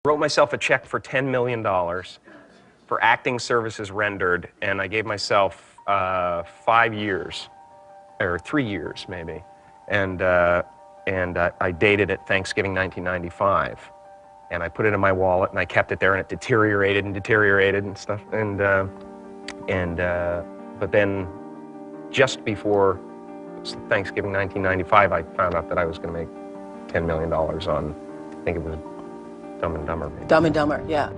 Wrote myself a check for $10 million for acting services rendered, and I gave myself 5 years, or 3 years maybe, and I dated it Thanksgiving 1995, and I put it in my wallet and I kept it there, and it deteriorated and stuff, but then just before Thanksgiving 1995, I found out that I was going to make $10 million on, I think it was Dumb and Dumber. Maybe. Dumb and Dumber, yeah.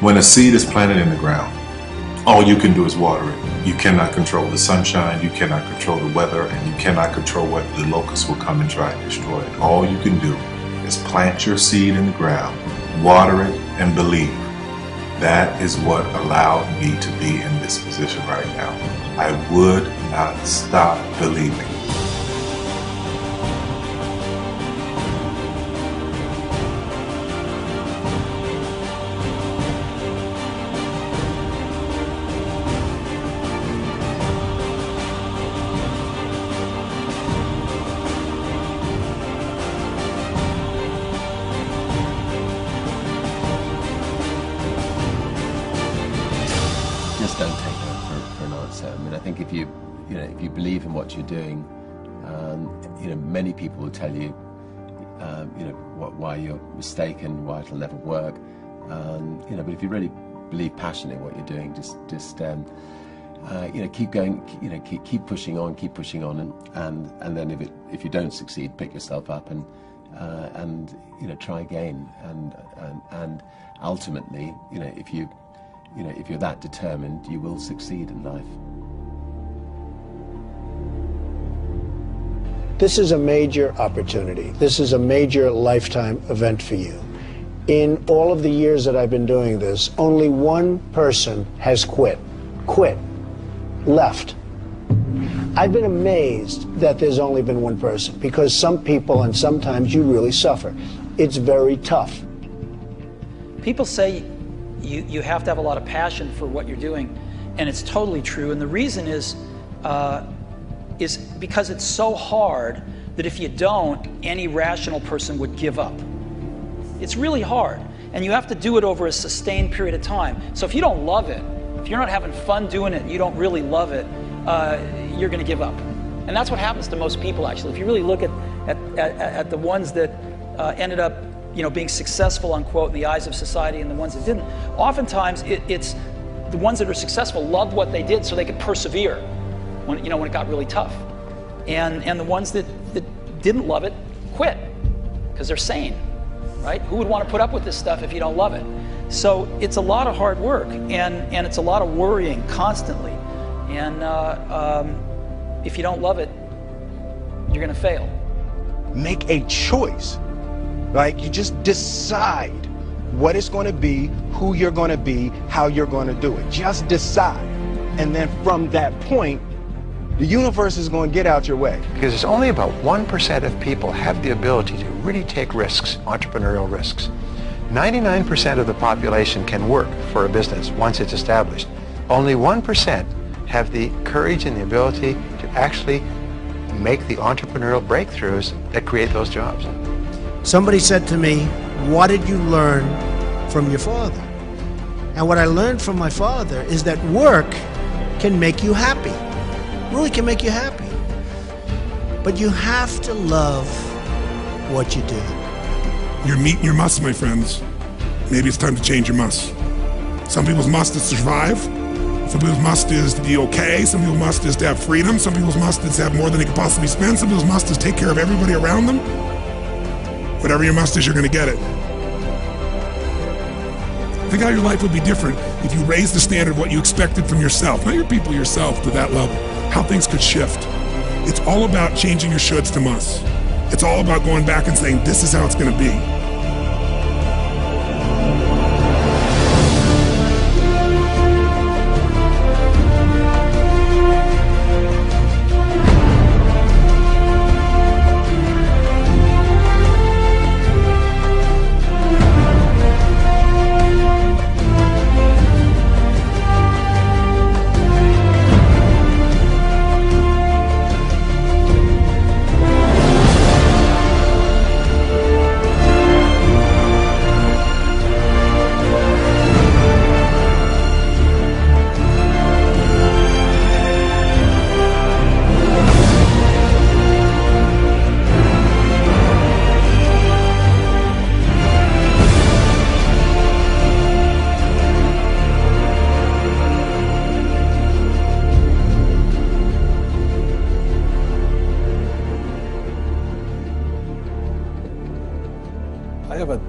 When a seed is planted in the ground, all you can do is water it. You cannot control the sunshine, you cannot control the weather, and you cannot control whether the locusts will come and try and destroy it. All you can do is plant your seed in the ground, water it, and believe. That is what allowed me to be in this position right now. I would not stop believing. Just don't take that for an answer. I mean, I think if you believe in what you're doing, many people will tell you, why you're mistaken, why it'll never work. But if you really believe passionately in what you're doing, just keep going, keep pushing on, and then if you don't succeed, pick yourself up and try again, and ultimately, if you're that determined, you will succeed in life. This is a major opportunity. This is a major lifetime event for you. In all of the years that I've been doing this, only one person has quit, left. I've been amazed that there's only been one person, because some people, and sometimes you really suffer. It's very tough. People say you have to have a lot of passion for what you're doing, and it's totally true. And the reason is because it's so hard that if you don't, any rational person would give up. It's really hard, and you have to do it over a sustained period of time. So if you don't love it, if you're not having fun doing it, and you don't really love it, you're going to give up. And that's what happens to most people, actually. If you really look at the ones that ended up being successful, unquote, in the eyes of society, and the ones that didn't, oftentimes it's the ones that are successful loved what they did so they could persevere when it got really tough. And the ones that didn't love it quit because they're sane, right? Who would want to put up with this stuff if you don't love it? So it's a lot of hard work, and it's a lot of worrying constantly. And if you don't love it, you're going to fail. Make a choice. Like, you just decide what it's going to be, who you're going to be, how you're going to do it. Just decide. And then from that point, the universe is going to get out your way. Because it's only about 1% of people have the ability to really take risks, entrepreneurial risks. 99% of the population can work for a business once it's established. Only 1% have the courage and the ability to actually make the entrepreneurial breakthroughs that create those jobs. Somebody said to me, what did you learn from your father? And what I learned from my father is that work can make you happy. Really can make you happy. But you have to love what you do. You're meeting your must, my friends. Maybe it's time to change your must. Some people's must is survive. Some people's must is to be okay. Some people's must is to have freedom. Some people's must is to have more than they could possibly spend. Some people's must is take care of everybody around them. Whatever your must is, you're going to get it. Think how your life would be different if you raised the standard of what you expected from yourself, not your people, yourself, to that level. How things could shift. It's all about changing your shoulds to musts. It's all about going back and saying, this is how it's going to be.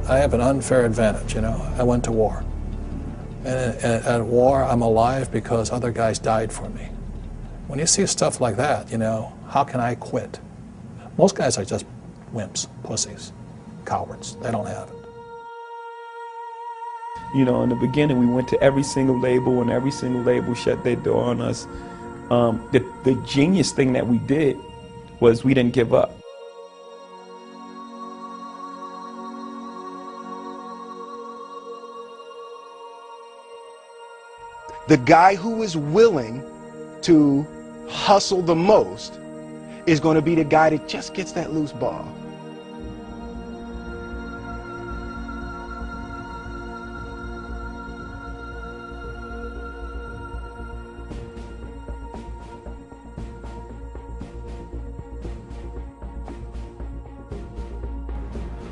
I have an unfair advantage, you know. I went to war. And at war, I'm alive because other guys died for me. When you see stuff like that, you know, how can I quit? Most guys are just wimps, pussies, cowards. They don't have it. You know, in the beginning, we went to every single label, and every single label shut their door on us. The genius thing that we did was we didn't give up. The guy who is willing to hustle the most is going to be the guy that just gets that loose ball.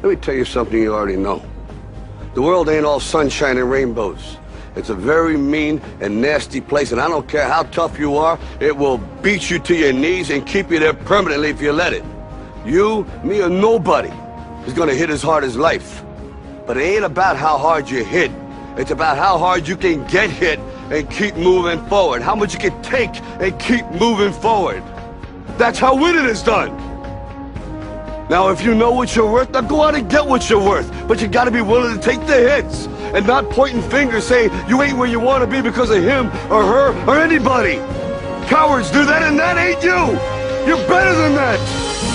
Let me tell you something you already know. The world ain't all sunshine and rainbows. It's a very mean and nasty place, and I don't care how tough you are, it will beat you to your knees and keep you there permanently if you let it. You, me, or nobody is gonna hit as hard as life. But it ain't about how hard you hit. It's about how hard you can get hit and keep moving forward. How much you can take and keep moving forward. That's how winning is done. Now, if you know what you're worth, now go out and get what you're worth. But you gotta be willing to take the hits and not pointing fingers saying you ain't where you want to be because of him or her or anybody. Cowards do that, and that ain't you. You're better than that.